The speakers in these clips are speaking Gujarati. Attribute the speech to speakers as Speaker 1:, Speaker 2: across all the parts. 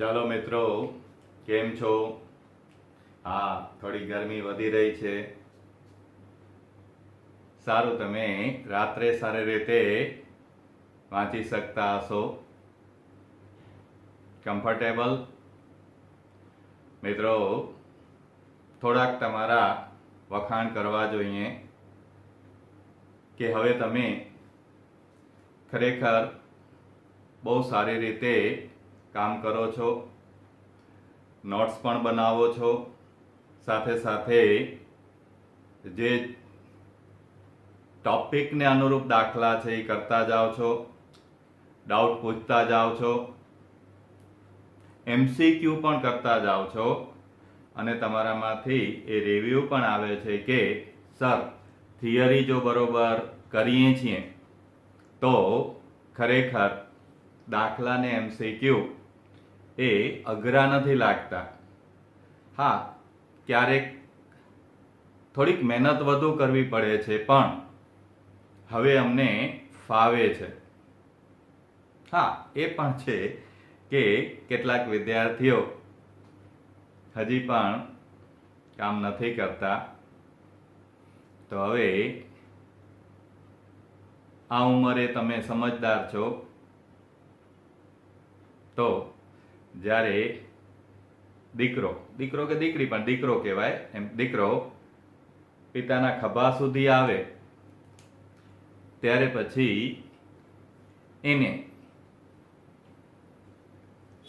Speaker 1: ચાલો મિત્રો, કેમ છો? હા, થોડી ગરમી વધી રહી છે. સારું, તમે રાત્રે સારી રીતે વાંચી શકતા હશો. કમ્ફર્ટેબલ? મિત્રો, થોડાક તમારા વખાણ કરવા જોઈએ કે હવે તમે ખરેખર બહુ સારી રીતે કામ કરો છો, નોટ્સ પણ બનાવો છો, સાથે સાથે જે ટોપિકને અનુરૂપ દાખલા છે એ કરતા જાઓ છો, ડાઉટ પૂછતા જાઓ છો, MCQ પણ કરતા જાઓ છો અને તમારામાંથી એ રિવ્યુ પણ આવે છે કે સર થિયરી જો બરોબર કરીએ છીએ તો ખરેખર દાખલા ને MCQ એ અઘરા નથી લાગતા. હા, ક્યારેક થોડીક મહેનત વધુ કરવી પડે છે, પણ હવે અમને ફાવે છે. હા, એ પણ છે કે કેટલાક વિદ્યાર્થીઓ હજી પણ કામ નથી કરતા. તો હવે આ ઉંમરે તમે સમજદાર છો, તો જ્યારે દીકરો કે દીકરી, પણ દીકરો કહેવાય, એમ દીકરો પિતાના ખભા સુધી આવે ત્યારે પછી એને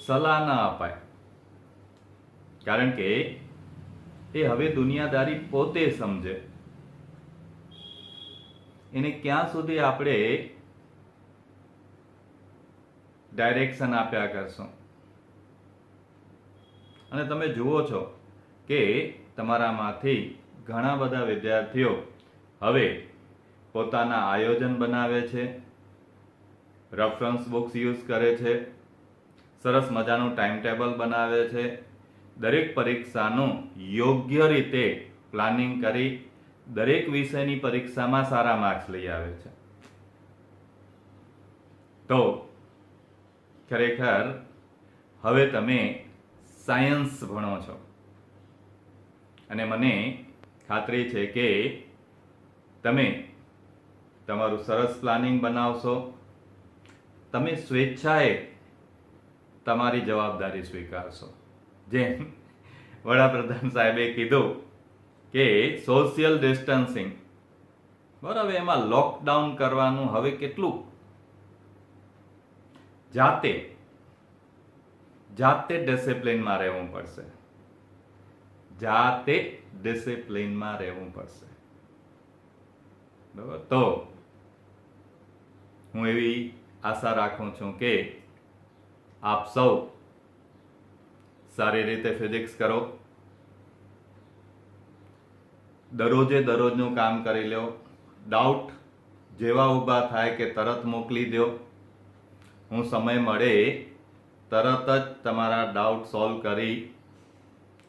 Speaker 1: સલાહ ન અપાય, કારણ કે એ હવે દુનિયાદારી પોતે સમજે. એને ક્યાં સુધી આપણે ડાયરેક્શન આપ્યા કરશું? અને તમે જુઓ છો કે તમારામાંથી ઘણા બધા વિદ્યાર્થીઓ હવે પોતાના આયોજન બનાવે છે, રેફરન્સ બુક્સ યુઝ કરે છે, સરસ મજાનું ટાઈમ ટેબલ બનાવે છે, દરેક પરીક્ષાનું યોગ્ય રીતે પ્લાનિંગ કરી દરેક વિષયની પરીક્ષામાં સારા માર્ક્સ લઈ આવે છે. તો ખરેખર હવે તમે સાયન્સ ભણો છો અને મને ખાતરી છે કે તમે તમારું સરસ પ્લાનિંગ બનાવશો. તમે સ્વેચ્છાએ તમારી જવાબદારી સ્વીકારશો. જેમ વડાપ્રધાન સાહેબે કીધું કે સોશિયલ ડિસ્ટન્સિંગ, બરાબર, એમાં લોકડાઉન કરવાનું હવે કેટલું જાતે ડિસિપ્લિનમાં રહેવું પડશે. જાતે ડિસિપ્લિનમાં રહેવું પડશે. બરાબર. તો હું એવી આશા રાખું છું કે આપ સૌ સારી રીતે ફિઝિક્સ કરો, દરરોજનું કામ કરી લો, ડાઉટ જેવા ઊભા થાય કે તરત મોકલી દો. હું સમય મળે તરત જ તમારા ડાઉટ સોલ્વ કરી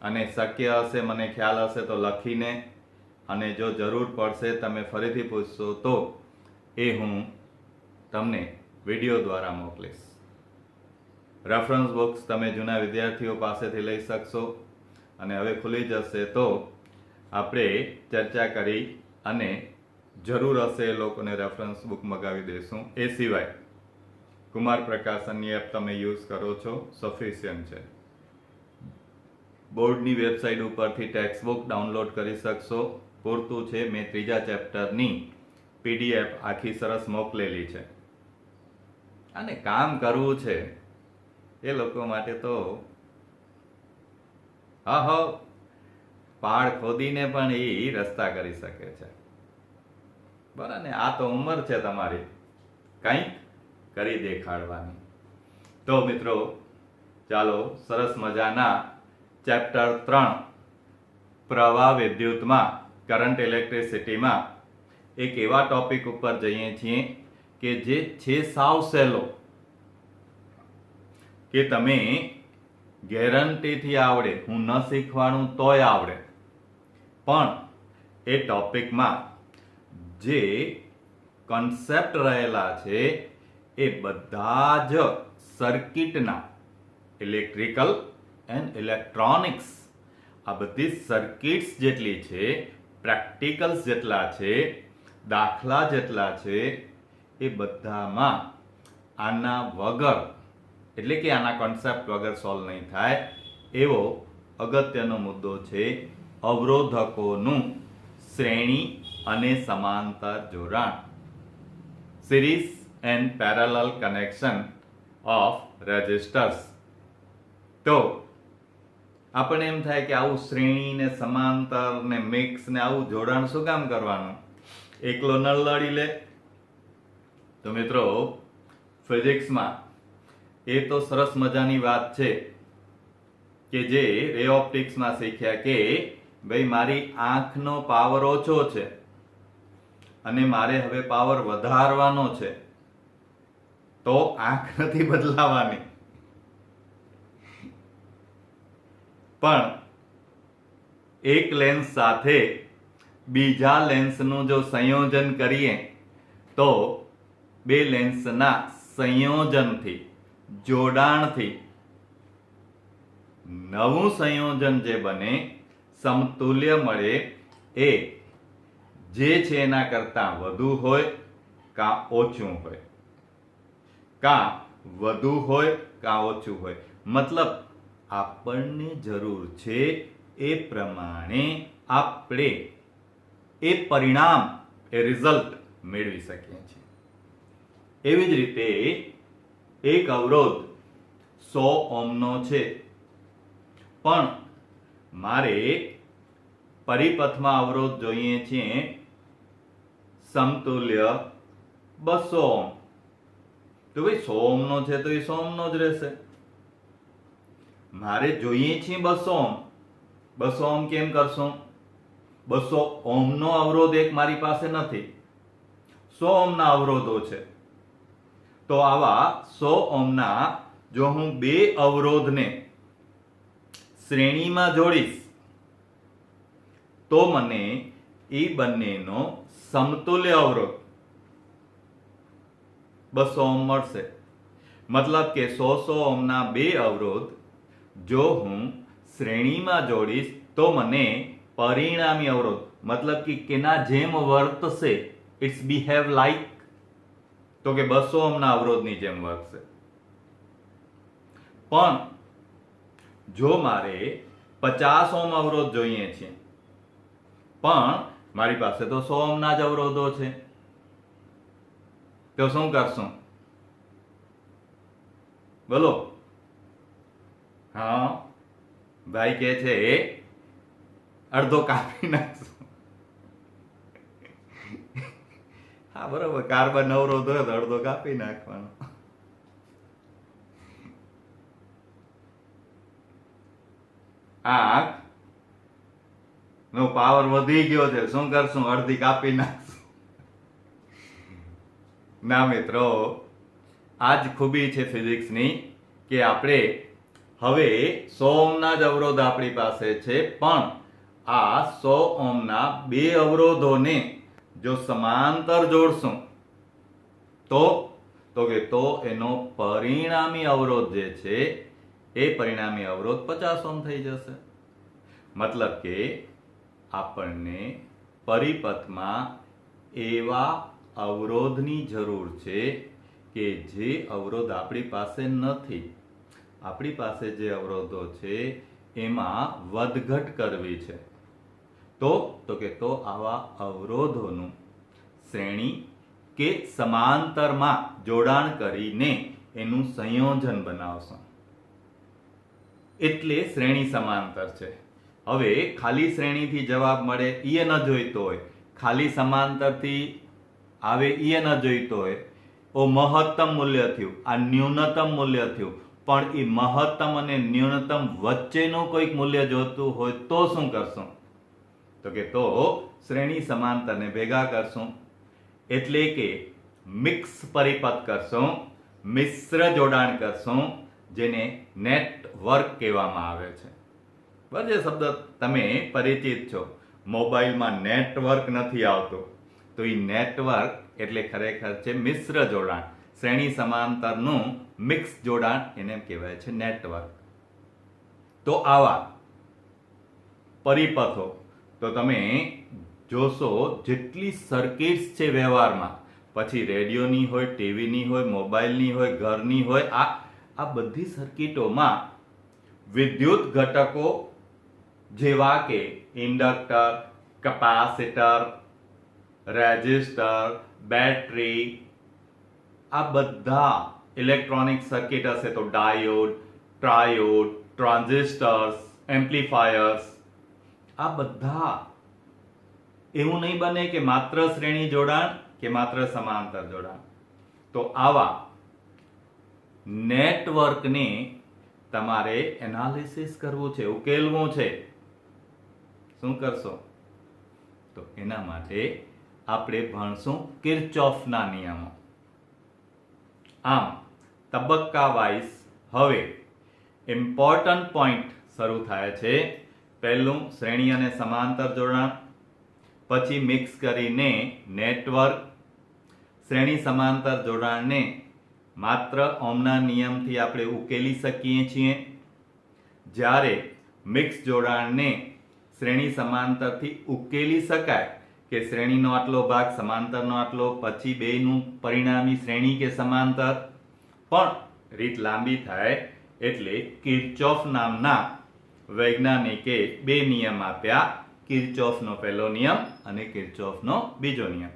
Speaker 1: અને શક્ય હશે, મને ખ્યાલ હશે તો લખીને, અને જો જરૂર પડશે તમે ફરીથી પૂછશો તો એ હું તમને વિડીયો દ્વારા મોકલીશ. રેફરન્સ બુક્સ તમે જૂના વિદ્યાર્થીઓ પાસેથી લઈ શકશો અને હવે ખુલી જશે તો આપણે ચર્ચા કરી અને જરૂર હશે એ લોકોને રેફરન્સ બુક મગાવી દઈશું. એ સિવાય કુમાર પ્રકાશનની એપ તમે યુઝ કરો છો, સફિશિયન્ટ છે. બોર્ડની વેબસાઇટ ઉપરથી ટેક્સ્ટ બુક ડાઉનલોડ કરી શકશો, પૂરતું છે. મેં 3જા ચેપ્ટરની PDF આખી સરસ મોકલેલી છે. અને કામ કરવું છે એ લોકો માટે તો પહાડ ખોદીને પણ એ રસ્તા કરી શકે છે. બરાબર ને? આ તો ઉંમર છે તમારી કંઈક કરી દેખાડવાની. તો મિત્રો, ચાલો સરસ મજાના ચેપ્ટર 3 પ્રવાહ વિદ્યુતમાં, કરંટ ઇલેક્ટ્રિસિટીમાં એક એવા ટોપિક ઉપર જઈએ છીએ કે જે છે સાવ સહેલો, કે તમે ગેરંટીથી આવડે, હું ન શીખવાડું તોય આવડે. પણ એ ટોપિકમાં જે કોન્સેપ્ટ રહેલા છે એ બધા જ સર્કિટના ઇલેક્ટ્રિકલ એન્ડ ઇલેક્ટ્રોનિક્સ, આ બધી સર્કિટ્સ જેટલી છે, પ્રેક્ટિકલ્સ જેટલા છે, દાખલા જેટલા છે, એ બધામાં આના વગર એટલે કે આના કોન્સેપ્ટ વગર સોલ્વ નહીં થાય એવો અગત્યનો મુદ્દો છે અવરોધકોનું શ્રેણી અને સમાંતર જોડાણ, series and parallel connection of resistors. તો આપણને એમ થાય કે આવું શ્રેણી ને સમાંતર ને મિક્સ ને આવું જોડાણ શું કામ કરવાનું, એકલો નળ લડી લે. તો મિત્રો ફિઝિક્સમાં એ તો સરસ મજાની વાત છે કે જે રે ઓપ્ટિક્સમાં શીખ્યા કે ભાઈ મારી આંખનો પાવર ઓછો છે અને મારે હવે પાવર વધારવાનો છે, તો આંખ નથી બદલાવાની, પણ એક લેન્સ સાથે બીજા લેન્સનું જો સંયોજન કરીએ તો બે લેન્સના સંયોજનથી, જોડાણથી નવું સંયોજન જે બને, સમતુલ્ય મળે, એ જે છે એના કરતાં વધુ હોય કાં ઓછું હોય, કાં વધુ હોય કાં ઓછું હોય. મતલબ આપણને જરૂર છે એ પ્રમાણે આપણે એ પરિણામ, એ રિઝલ્ટ મેળવી શકીએ છીએ. એવી જ રીતે એક અવરોધ 100 ઓહ્મનો છે, પણ મારે પરિપથમાં અવરોધ જોઈએ છે સમતુલ્ય 200 ઓહ્મ. તો ભાઈ 100 ઓહ્મનો છે તો એ 100 ઓહ્મનો જ રહેશે. મારે જોઈએ છે 200 ઓહ્મ. 200 ઓહ્મ કેમ કરશું? 200 ઓહ્મનો અવરોધ એક મારી પાસે નથી, 100 ઓહ્મના અવરોધો છે. તો આવા 100 ઓહ્મના જો હું બે અવરોધને શ્રેણીમાં જોડીશ તો મને એ બંનેનો સમતુલ્ય અવરોધ 200 ઓહ્મ મળશે. મતલબ કે 100 ઓહ્મના બે અવરોધ જો હું શ્રેણીમાં જોડીશ તો મને પરિણામી અવરોધ, મતલબ કે કેના જેમ વર્તશે, ઇટ્સ બિહેવ લાઈક, તો કે 200 ઓહ્મના અવરોધની જેમ વર્તશે. પણ જો મારે 50 ઓહ્મ અવરોધ જોઈએ છે, પણ મારી પાસે તો 100 ઓહ્મના જ અવરોધો છે, તો શું કરશું? બોલો. હા, ભાઈ કે છે અડધો કાપી નાખશું. હા બરોબર, કાર્બન અવરોધ હોય તો અડધો કાપી નાખવાનો. આંખ નો પાવર વધી ગયો છે, શું કરશું? અડધી કાપી નાખશું. ના મિત્રો, આ જ ખૂબી છે ફિઝિક્સની કે આપણે હવે 100 ઓહ્મના જ અવરોધ આપણી પાસે છે, પણ આ 100 ઓહ્મના બે અવરોધોને જો સમાંતર જોડશું તો એનો પરિણામી અવરોધ જે છે એ પરિણામી અવરોધ 50 ઓહ્મ થઈ જશે. મતલબ કે આપણને પરિપથમાં એવા અવરોધની જરૂર છે કે જે અવરોધ આપણી પાસે નથી. આપણી પાસે જે અવરોધો છે એમાં વધઘટ કરવી છે, તો આવા અવરોધોનું શ્રેણી કે સમાંતરમાં જોડાણ કરીને એનું સંયોજન બનાવશું, એટલે શ્રેણી સમાંતર છે. હવે ખાલી શ્રેણીથી જવાબ મળે એ ન જોઈતો હોય, ખાલી સમાંતરથી આવે એ ન જોઈતો હોય, ઓ મહત્તમ મૂલ્ય થયું, આ ન્યૂનતમ મૂલ્ય થયું, પણ એ મહત્તમ અને ન્યૂનતમ વચ્ચેનું કોઈક મૂલ્ય જોતું હોય તો શું કરશું? તો શ્રેણી સમાંતરને ભેગા કરશું, એટલે કે મિક્સ પરિપથ કરશું, મિશ્ર જોડાણ કરશું, જેને નેટવર્ક કહેવામાં આવે છે. બરાબર, જે શબ્દ તમે પરિચિત છો. મોબાઈલમાં નેટવર્ક નથી આવતું, તો એ નેટવર્ક એટલે ખરેખર છે મિશ્ર જોડાણ, શ્રેણી સમાંતરનું મિક્સ જોડાણ એને કહેવાય છે નેટવર્ક. તો આવા પરિપથો તો તમે જોશો જેટલી સર્કિટ્સ છે વ્યવહારમાં, પછી રેડિયોની હોય, ટીવીની હોય, મોબાઈલની હોય, ઘરની હોય, આ બધી સર્કિટોમાં વિદ્યુત ઘટકો જેવા કે ઇન્ડક્ટર, કેપેસિટર, રેઝિસ્ટર, બેટરી, આ બધા ઇલેક્ટ્રોનિક સર્કિટ હશે તો ડાયોડ, ટ્રાયોડ, ટ્રાન્ઝિસ્ટર્સ, એમ્પ્લીફાયર્સ, આ બધા એવું નહીં બને કે માત્ર શ્રેણી જોડાણ કે માત્ર સમાંતર જોડાણ. તો આવા નેટવર્કને તમારે એનાલિસિસ કરવું છે, ઉકેલવું છે. શું કરશો? તો એના માટે આપણે ભણશું કિર્ચોફના નિયમો. આમ તબક્કા વાઇઝ હવે ઇમ્પોર્ટન્ટ પોઈન્ટ શરૂ થાય છે. પહેલું શ્રેણી અને સમાંતર જોડાણ, પછી મિક્સ કરીને નેટવર્ક. શ્રેણી સમાંતર જોડાણને માત્ર ઓહમના નિયમથી આપણે ઉકેલી શકીએ છીએ, જ્યારે મિક્સ જોડાણને શ્રેણી સમાંતરથી ઉકેલી શકાય કે શ્રેણીનો આટલો ભાગ, સમાંતરનો આટલો, પછી બેયનું પરિણામી શ્રેણી કે સમાંતર. પણ રીત લાંબી થાય એટલે કિર્ચોફ નામના વૈજ્ઞાનિકે બે નિયમ આપ્યા, કિર્ચોફનો પહેલો નિયમ અને કિર્ચોફનો બીજો નિયમ,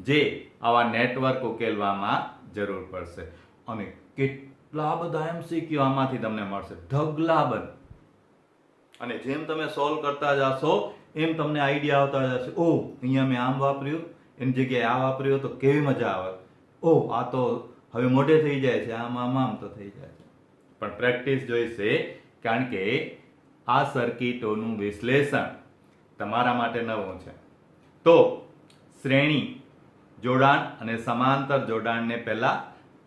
Speaker 1: જે આવા નેટવર્ક ઉકેલવામાં જરૂર પડશે. અને કેટલા બધા MCQ આમાંથી તમને મળશે, ઢગલાબંધ. અને જેમ તમે સોલ્વ કરતા જશો એમ તમને આઈડિયા આવતા જશે. ઓ, અહીંયા મેં આમ વાપર્યું, એની જગ્યાએ આ વાપર્યું તો કેવી મજા આવે. ઓ, આ તો હવે મોઢે થઈ જાય છે, આમ તો થઈ જાય છે. પણ પ્રેક્ટિસ જોઈશે, કારણ કે આ સર્કિટોનું વિશ્લેષણ તમારા માટે નવું છે. તો શ્રેણી જોડાણ અને સમાંતર જોડાણને પહેલા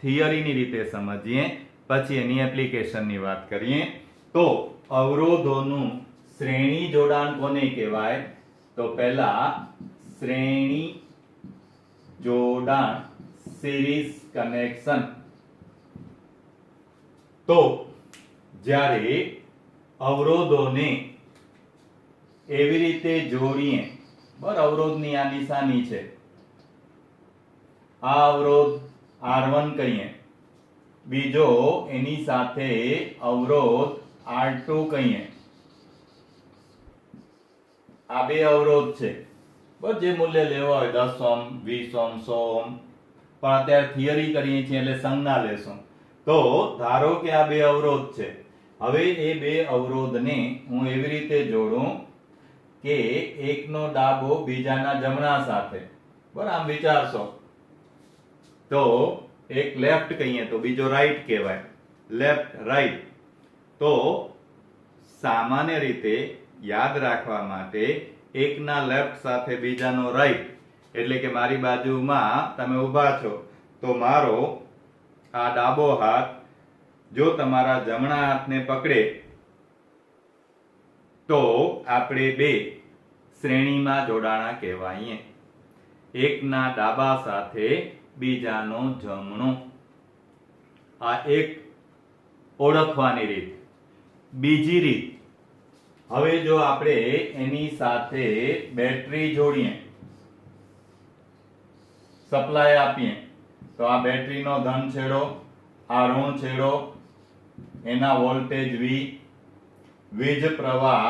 Speaker 1: થિયરીની રીતે સમજીએ, પછી એની એપ્લિકેશનની વાત કરીએ. તો અવરોધોનું શ્રેણી જોડાણ કોને કહેવાય? તો પહેલા શ્રેણી જોડાણ, સિરીઝ કનેક્શન. તો જ્યારે અવરોધોને એવી રીતે જોડીએ, બરાબર, અવરોધની આ નિશાની છે, આ અવરોધ R1 કહીએ, બીજો એની સાથે અવરોધ R2 કહીએ. આ બે અવરોધ છે, બસ જે મૂલ્ય લેવા હોય 10 ઓહ્મ, 20 ઓહ્મ, 100 ઓહ્મ, પણ અત્યારે થિયરી કરીએ છીએ એટલે સંજ્ઞા લેશું. તો ધારો કે આ બે અવરોધ છે. હવે એ બે અવરોધને હું એવી રીતે જોડું કે એકનો ડાબો બીજાના જમણા સાથે, બરાબર, આમ વિચારશો તો એક લેફ્ટ કહીએ તો બીજો રાઈટ કહેવાય, લેફ્ટ રાઈટ. તો સામાન્ય રીતે યાદ રાખવા માટે એકના લેફ્ટ સાથે બીજાનો રાઈટ, એટલે કે મારી બાજુમાં તમે ઊભા છો તો મારો આ ડાબો હાથ જો તમારા જમણા હાથને પકડે તો આપણે બે શ્રેણીમાં જોડાણા કહેવાય. એકના ડાબા સાથે બીજાનો જમણો. આ એક ઓળખવાની રીત. બીજી રીત, હવે જો આપણે એની સાથે બેટરી જોડીએ, સપ્લાય આપીએ, તો આ બેટરીનો ધન છેડો, આ ઋણ છેડો, એના વોલ્ટેજ V, વીજ પ્રવાહ,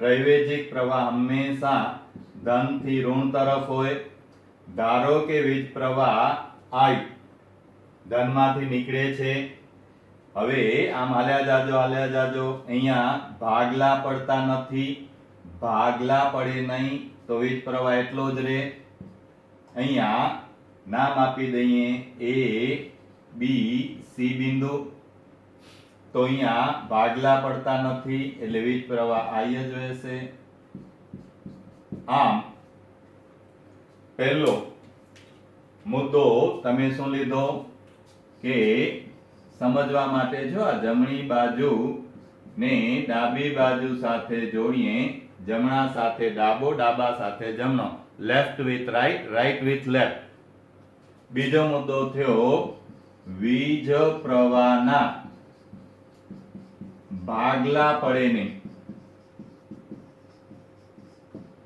Speaker 1: રૈવેજિક પ્રવાહ હંમેશા ધન થી ઋણ તરફ હોય. ધારો કે વીજ પ્રવાહ I ધનમાંથી નીકળે છે. હવે આમ હાલ્યા જાજો, અહીંયા ભાગલા પડતા નથી, ભાગલા પડે નહીં તો વીજ પ્રવાહ એટલો જ રહે. અહીંયા નામ આપી દઈએ A, B, C બિંદુ, તો અહીંયા ભાગલા પડતા નથી એટલે વીજ પ્રવાહ I જ રહેશે. આમ પહેલો મુદ્દો તમે શું લીધો કે સમજવા માટે જો આ જમણી બાજુ ને ડાબી બાજુ સાથે જોડીએ, જમણા સાથે ડાબો, ડાબા સાથે જમણો, left with right, right with left. બીજો મુદ્દો થયો વીજ પ્રવાહના ભાગલા પડે નહીં.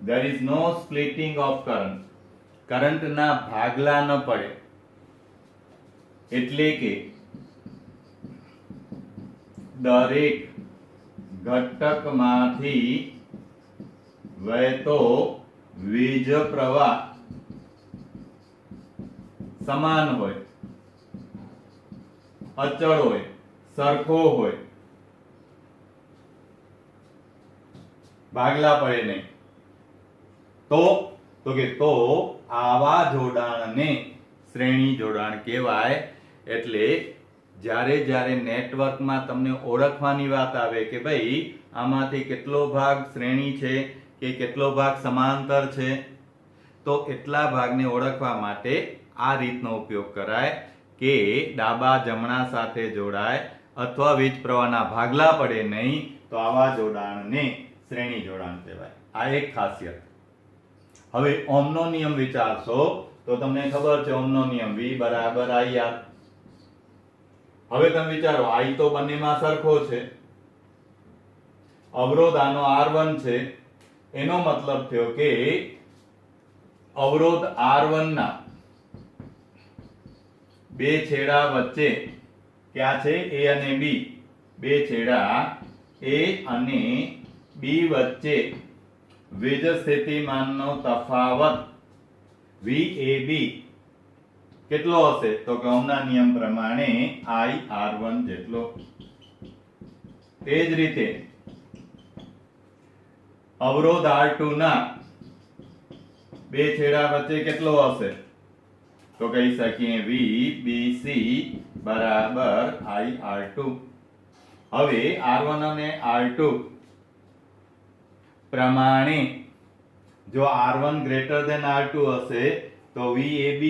Speaker 1: there is no splitting of current. Current ના ભાગલા ન પડે એટલે કે દરેક ઘટકમાંથી વહેતો વીજ પ્રવાહ સમાન હોય, અચળ હોય, સરખો હોય, ભાગલા પડે નહીં. તો આવા જોડાણને શ્રેણી જોડાણ કહેવાય. એટલે જ્યારે નેટવર્કમાં તમને ઓળખવાની વાત આવે કે ભાઈ આમાંથી કેટલો ભાગ શ્રેણી છે કે કેટલો ભાગ સમાંતર છે, તો એટલા ભાગને ઓળખવા માટે આ રીતનો ઉપયોગ કરાય કે ડાબા જમણા સાથે જોડાય અથવા વીજ પ્રવાહના ભાગલા પડે નહીં, તો આવા જોડાણને શ્રેણી જોડાણ કહેવાય. આ એક ખાસિયત. હવે ઓહમનો નિયમ વિચારશો તો તમને ખબર છે ઓહમનો નિયમ V બરાબર IR. હવે તમે વિચારો I તો બંનેમાં સરખો છે, અવરોધ આનો R1 છે, એનો મતલબ થયો કે અવરોધ R1 ના બે છેડા વચ્ચે ક્યાં છે A અને B, બે છેડા A અને B વચ્ચે વીજ સ્થિતિમાનનો તફાવત VAB કેટલો હશે? તો કે ઓહમના નિયમ પ્રમાણે IR1 જેટલો. તે જ રીતે અવરોધ R2 ના બે છેડા વચ્ચે કેટલો હશે? તો કહી શકીએ VBC બરાબર IR2. હવે R1 અને R2 પ્રમાણે જો R1 ગ્રેટર ધેન R2 હશે તો VAB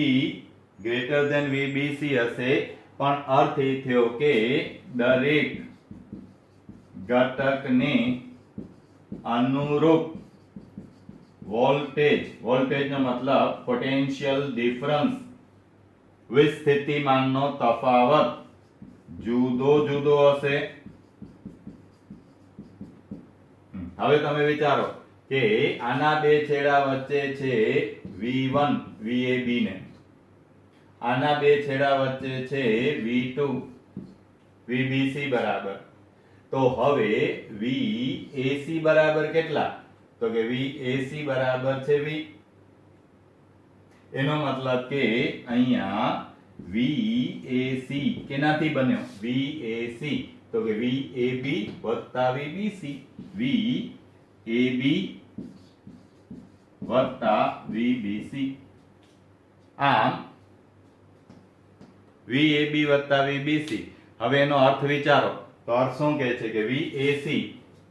Speaker 1: ગ્રેટર ધેન VBC હશે. પણ અર્થ એ થયો કે દરેક ઘટકને અનુરૂપ વોલ્ટેજનો મતલબ પોટેન્શિયલ ડિફરન્સ, વીજ સ્થિતિમાનનો તફાવત જુદો જુદો હશે. હવે તમે વિચારો કે આના બે છેડા વચ્ચે છે V1 VAB ને, આના બે છેડા વચ્ચે છે V2 VBC બરાબર. તો હવે VAC બરાબર કેટલા? તો કે VAC બરાબર છે V. એનો મતલબ કે અહીંયા VAC કેનાથી બન્યો? VAC તો કે VAB વત્તા VBC, VAB વત્તા VBC. આમ VAB વત્તા VBC. હવે એનો અર્થ વિચારો તો અર્થ શું કહે છે કે VAC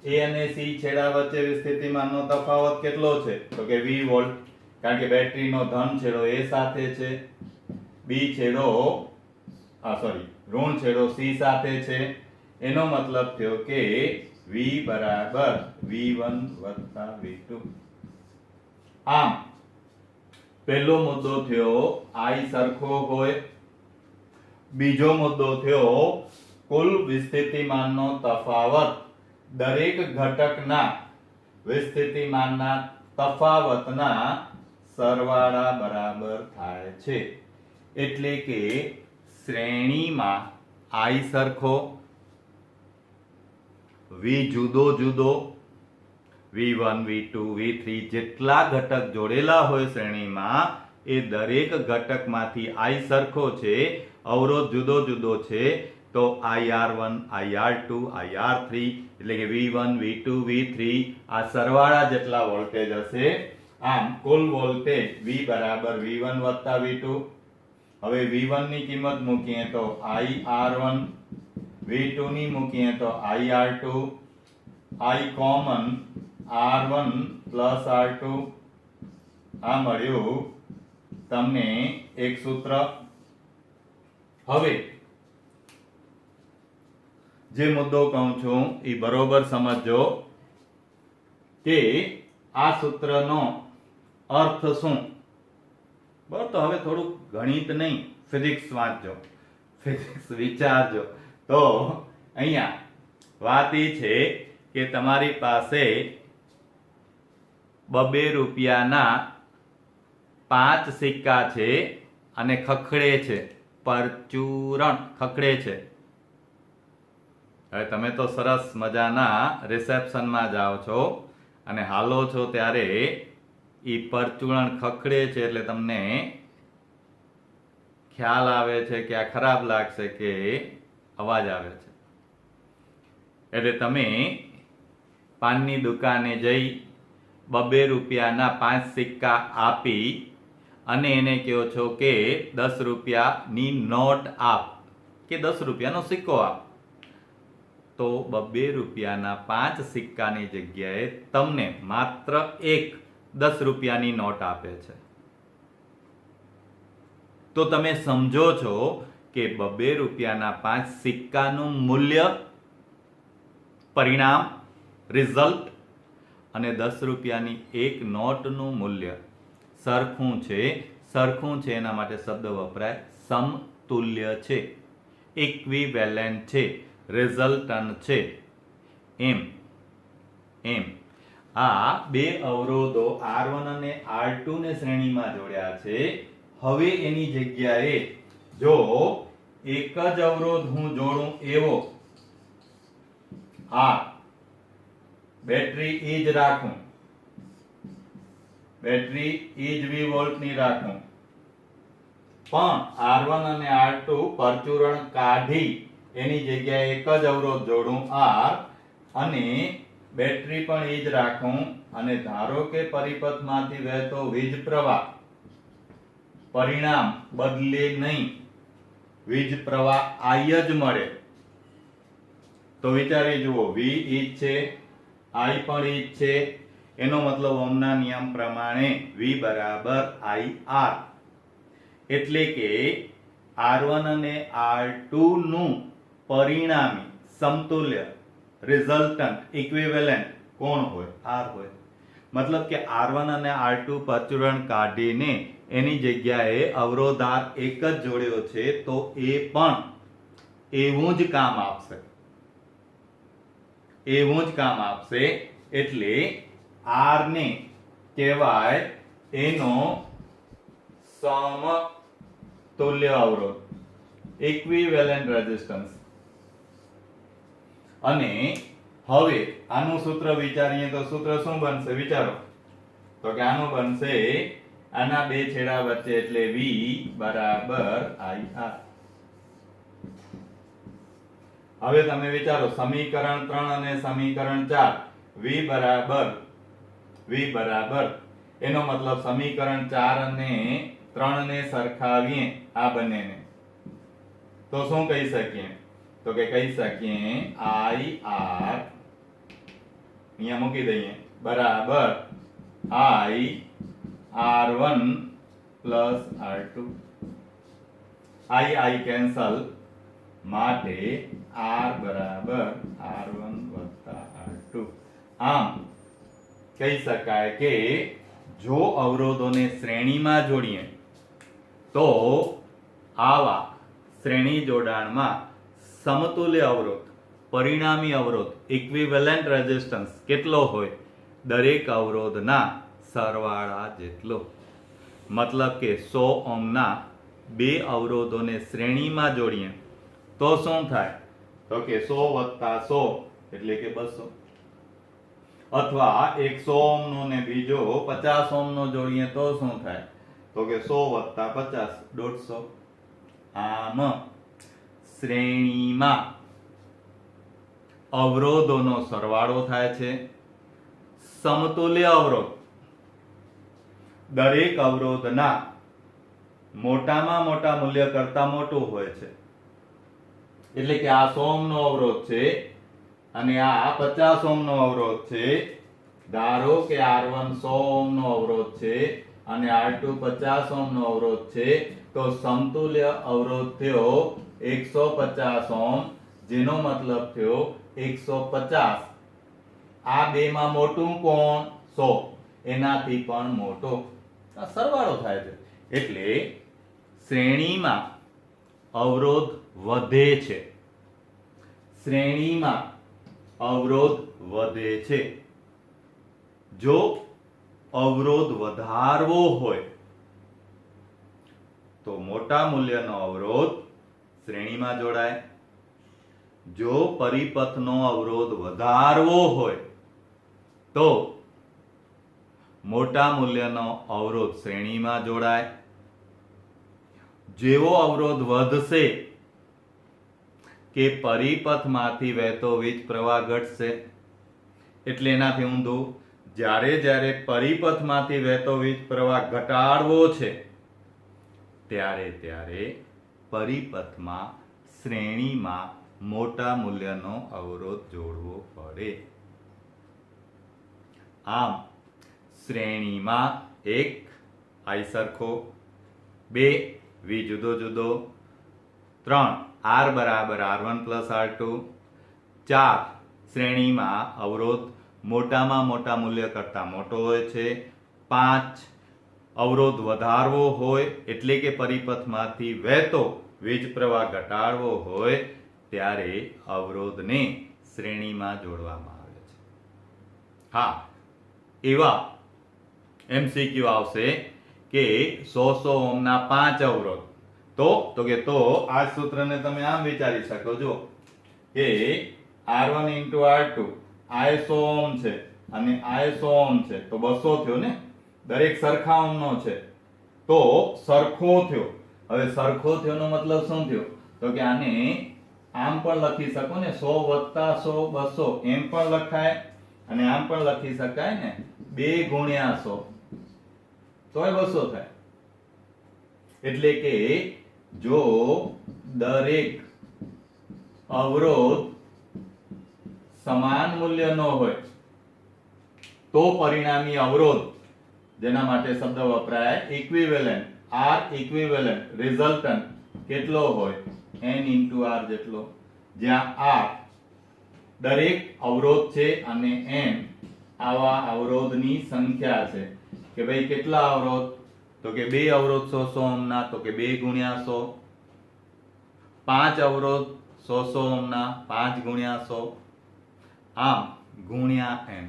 Speaker 1: A અને C છેડા વચ્ચે સ્થિતિમાનનો તફાવત કેટલો છે? તો કે V વોલ્ટ. કારણ કે બેટરીનો ધન છેડો A સાથે છે, ઋણ છેડો C સાથે છે. એનો મતલબ થયો કે V બરાબર V1 વત્તા V2. આમ પહેલો મુદ્દો થયો I સરખો હોય, બીજો મુદ્દો થયો કુલ વિસ્થિતિમાનનો તફાવત દરેક ઘટકના વિસ્થિતિમાનના તફાવતના સરવાળા બરાબર થાય છે. એટલે કે શ્રેણીમાં I સરખો, V જુદો જુદો, V1 V2 V3 જેટલા ઘટક જોડેલા હોય શ્રેણીમાં એ દરેક ઘટકમાંથી I સરખો છે, અવરોધ જુદો જુદો છે, તો IR1 IR2 IR3 એટલે કે V1 V2 V3 આ સરવાળા જેટલા વોલ્ટેજ હશે. આમ કુલ વોલ્ટેજ V બરાબર V1 વત્તા V2. હવે V1 ની કિંમત મૂકીએ તો IR1, V2 ની મૂકીએ તો IR2, I common R1 plus R2. આ મળ્યું તમને એક સૂત્ર. હવે જે મુદ્દો કહું છું એ બરોબર સમજજો કે આ સૂત્રનો અર્થ શું. બરાબર. તો હવે થોડુંક ગણિત નહીં, ફિઝિક્સ વાંચજો, ફિઝિક્સ વિચારજો. તો અહીંયા વાત એ છે કે તમારી પાસે 2 રૂપિયાના 5 સિક્કા છે અને ખખડે છે, પરચુરણ ખખડે છે. હવે તમે તો સરસ મજાના રિસેપ્શનમાં જાઓ છો અને હાલો છો ત્યારે ઈ પરચુરણ ખખડે છે એટલે તમને ખ્યાલ આવે છે કે આ ખરાબ લાગશે કે અવાજ આવે છે. એટલે તમે પાનની દુકાને જઈ 2 રૂપિયાના 5 સિક્કા આપી અને એને કહો છો કે 10 રૂપિયાની નોટ આપ કે 10 રૂપિયાનો સિક્કો આપ. તો 2 રૂપિયાના 5 સિક્કાની જગ્યાએ તમને માત્ર એક 10 રૂપિયાની નોટ આપે છે. તો તમે સમજો છો કે 2 રૂપિયાના 5 સિક્કાનું મૂલ્ય, પરિણામ, રિઝલ્ટ અને 10 રૂપિયાની એક નોટનું મૂલ્ય સરખું છે. સરખું છે એના માટે શબ્દ વપરાય સમતુલ્ય છે, ઇક્વિવેલેન્ટ છે, રિઝલ્ટન્ટ છે. એમ આ બે અવરોધો R1 અને R2 ને શ્રેણીમાં જોડ્યા છે. હવે એની જગ્યાએ જો એક જ અવરોધ હું જોડું એવો આ બેટરી એ જ રાખું, બેટરી એ જ 20 વોલ્ટની રાખું, પણ R1 અને R2 પરચુરણ કાઢી એની જગ્યાએ એક જ અવરોધ જોડું R અને બેટરી પણ એ જ રાખું અને ધારો કે પરિપથમાંથી વહેતો વીજ પ્રવાહ, પરિણામ બદલે નહીં, વીજ પ્રવાહ I જ મળે. તો વિચારી જુઓ, V ઈ જ છે, I પણ ઈ જ છે, એનો મતલબ ઓહમના નિયમ પ્રમાણે V બરાબર IR. એટલે કે R1 અને R2 નું પરિણામી, સમતુલ્ય, રિઝલ્ટન્ટ, ઇક્વિવેલેન્ટ કોણ હોય? R હોય. મતલબ કે R1 અને R2 પરચુરણ કાઢીને એની જગ્યાએ અવરોધ R એક જ જોડ્યો છે તો એ પણ એવું જ કામ આપશે, એવું જ કામ આપશે. એટલે R ને કહેવાય એનો સમતુલ્ય અવરોધ, ઇક્વિવેલેન્ટ રેઝિસ્ટન્સ. અને હવે આનું સૂત્ર વિચારીએ તો સૂત્ર શું બનશે વિચારો? તો કે આનું બનશે આના બે છેડા વચ્ચે એટલે V બરાબર IR. હવે તમે વિચારો સમીકરણ 3 અને સમીકરણ 4 V બરાબર એનો મતલબ સમીકરણ 4 અને 3 ને સરખાવીએ આ બંનેને તો શું કહી શકીએ? તો કે કહી શકીએ IR અહીંયા મૂકી દઈએ બરાબર I R1 plus R2. I cancel માટે R બરાબર R1 વત્તા R2. આમ કહી શકાય કે જો અવરોધોને શ્રેણીમાં જોડીએ તો આવા શ્રેણી જોડાણમાં સમતુલ્ય અવરોધ, પરિણામી અવરોધ, ઇક્વિવેલેન્ટ રેઝિસ્ટન્સ કેટલો હોય? દરેક અવરોધના સરવાળા જેટલો. મતલબ કે 100 ઓહમના બે અવરોધોને શ્રેણીમાં જોડીએ તો શું થાય? તો કે 100 વત્તા 100 એટલે કે 200. અથવા 100 ઓહમનો ને બીજો 50 ઓહમનો જોડીએ તો શું થાય? તો કે 100 વત્તા 50 150. આમ શ્રેણીમાં અવરોધોનો સરવાળો થાય છે. સમતુલ્ય અવરોધ દરેક અવરોધના મોટામાં મોટા મૂલ્ય કરતા મોટું હોય છે. એટલે કે આ 100 ઓહમનો અવરોધ છે અને આ 50 ઓહમનો અવરોધ છે. ધારો કે R1 100 ઓહમનો અવરોધ છે અને R2 50 ઓહમનો અવરોધ છે તો સમતુલ્ય અવરોધ થયો 150 ઓહમ, જેનો મતલબ થયો 150. આ બેમાં મોટું કોણ? 100. એનાથી પણ મોટો. આ સરવાળો થાય છે. એટલે શ્રેણીમાં અવરોધ વધે છે. શ્રેણીમાં અવરોધ વધે છે. જો અવરોધ વધારવો હોય તો મોટા મૂલ્યનો અવરોધ શ્રેણીમાં જોડાય. જો પરિપથનો અવરોધ વધારવો હોય તો મોટા મૂલ્યનો અવરોધ શ્રેણીમાં જોડાય. જેવો અવરોધ વધશે કે પરિપથમાંથી વહેતો વીજ પ્રવાહ ઘટશે. એટલે એનાથી ઊંધું, જ્યારે પરિપથમાંથી વહેતો વીજ પ્રવાહ ઘટાડવો છે ત્યારે પરિપથમાં શ્રેણીમાં મોટા મૂલ્યનો અવરોધ જોડવો પડે. આમ શ્રેણીમાં 1 I સરખો, 2 V જુદો જુદો, 3 R બરાબર R1 પ્લસ R2, 4 શ્રેણીમાં અવરોધ મોટામાં મોટા મૂલ્ય કરતા મોટો હોય છે, 5 અવરોધ વધારવો હોય એટલે કે પરિપથમાંથી વહેતો વીજ પ્રવાહ ઘટાડવો હોય ત્યારે અવરોધને શ્રેણીમાં જોડવામાં આવે છે. હા, એવા MCQ આવશે કે 100 ઓહમના 5 અવરોધ. તો આ સૂત્રને તમે આમ વિચારી શકો છો કે R1 × R2 આ 100 ઓહમ છે અને આ 100 ઓહમ છે તો 200 થયો ને. દરેક સરખા ઓહમનો છે તો સરખો થયો. હવે સરખો થયોનો મતલબ શું થયો? તો કે આને આમ પણ લખી શકો ને, 100 + 100 200 એમ પણ લખાય અને આમ પણ લખી શકાય ને, 2 × 100 તોય 200 થાય. એટલે કે જો દરેક અવરોધ સમાન મૂલ્યનો હોય તો પરિણામી અવરોધ, જેના માટે શબ્દ વપરાય ઇક્વિવેલન્ટ, R ઇક્વિવેલન્ટ રિઝલ્ટન્ટ કેટલો હોય? N × R જેટલો. જ્યાં R દરેક અવરોધ છે અને N આવા અવરોધની સંખ્યા છે કે ભાઈ કેટલા અવરોધ? તો કે 2 અવરોધ 100 ઓહમના, તો કે 2 × 100. 5 અવરોધ 100 ઓહમના, 5 × 100. આમ ગુણ્યા N.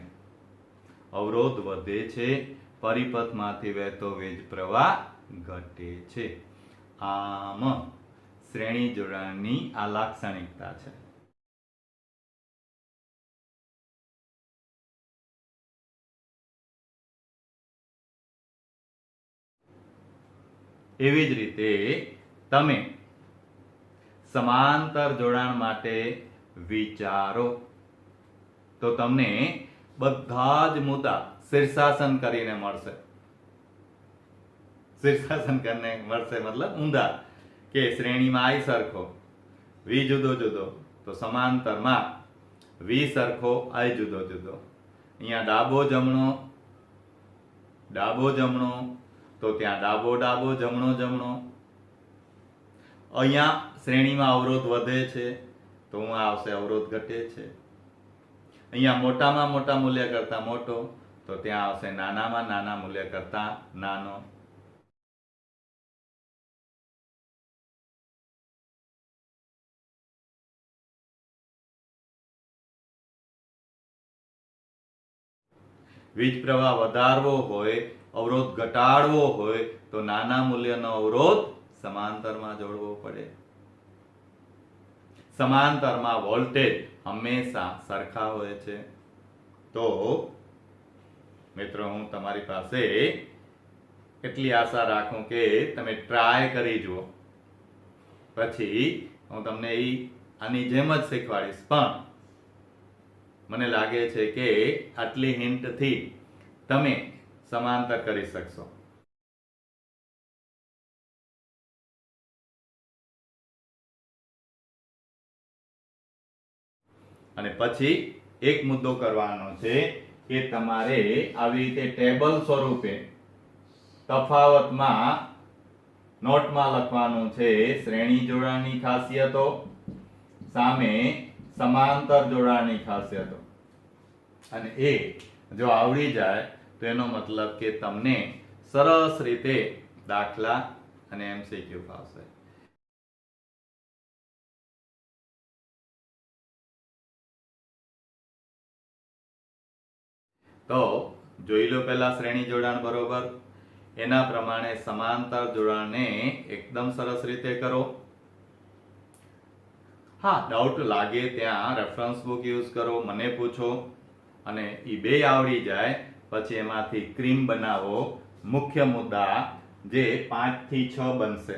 Speaker 1: અવરોધ વધે છે, પરિપથમાંથી વહેતો વીજ પ્રવાહ ઘટે છે. આમ શ્રેણી જોડાણની આ લાક્ષણિકતા છે. એવી જ રીતે તમે સમાંતર જોડાણ માટે વિચારો તો તમને બધા જ મુદ્દા શીર્ષાસન કરીને મળશે. શીર્ષાસન કરીને મળશે મતલબ ઊંધા, કે શ્રેણીમાં I સરખો, V જુદો જુદો, તો સમાંતરમાં V સરખો I જુદો જુદો. અહીંયા ડાબો જમણો તો ત્યાં ડાબો જમણો જમણો. અહીંયા શ્રેણીમાં અવરોધ વધે છે તો હું આવશે અવરોધ ઘટે છે. અહીંયા મોટામાં મોટા મૂલ્ય કરતા મોટો તો ત્યાં આવશે નાનામાં નાના મૂલ્ય કરતા નાનો. વીજ પ્રવાહ વધારવો હોય, અવરોધ ઘટાડવો હોય તો નાના મૂલ્યનો અવરોધ સમાંતરમાં જોડવો પડે. સમાંતરમાં વોલ્ટેજ હંમેશા સરખા હોય છે. તો મિત્રો, હું તમારી પાસે એટલી આશા રાખું કે તમે ટ્રાય કરી જુઓ. પછી હું તમને આની જેમ જ શીખવાડીશ, પણ મને લાગે છે કે આટલી હિન્ટથી તમે સમાંતર કરી શકશો. અને પછી એક મુદ્દો કરવાનો છે કે તમારે આવી રીતે ટેબલ સ્વરૂપે તફાવતમાં નોટમાં લખવાનું છે શ્રેણી જોડાણની ખાસિયતો સામે સમાંતર જોડાણની ખાસિયતો. અને એ જો આવડી જાય તો એનો મતલબ કે તમને સરસ રીતે દાખલા અને MCQ ફાવશે. તો જોઈ લો પહેલા શ્રેણી જોડાણ બરોબર, એના પ્રમાણે સમાંતર જોડાણને એકદમ સરસ રીતે કરો. હા, ડાઉટ લાગે ત્યાં રેફરન્સ બુક યુઝ કરો, મને પૂછો, અને એ બે આવડી જાય પછી એમાંથી ક્રીમ બનાવો. મુખ્ય મુદ્દા જે 5 થી 6 બનશે.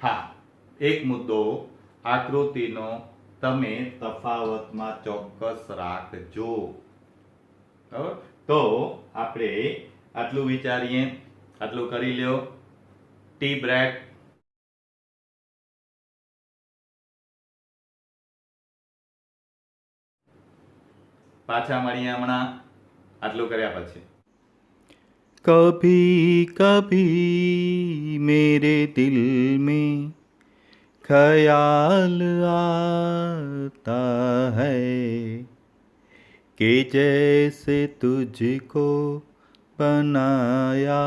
Speaker 1: હા, એક મુદ્દો આકૃતિનો તમે તફાવતમાં ચોક્કસ રાખજો. બરાબર? તો આપણે આટલું વિચારીએ, આટલું કરી લ્યો. Tea break. પાછા મળીએ હમણાં આટલું કર્યા પછી.
Speaker 2: कभी कभी मेरे दिल में ख्याल आता है कि जैसे तुझको बनाया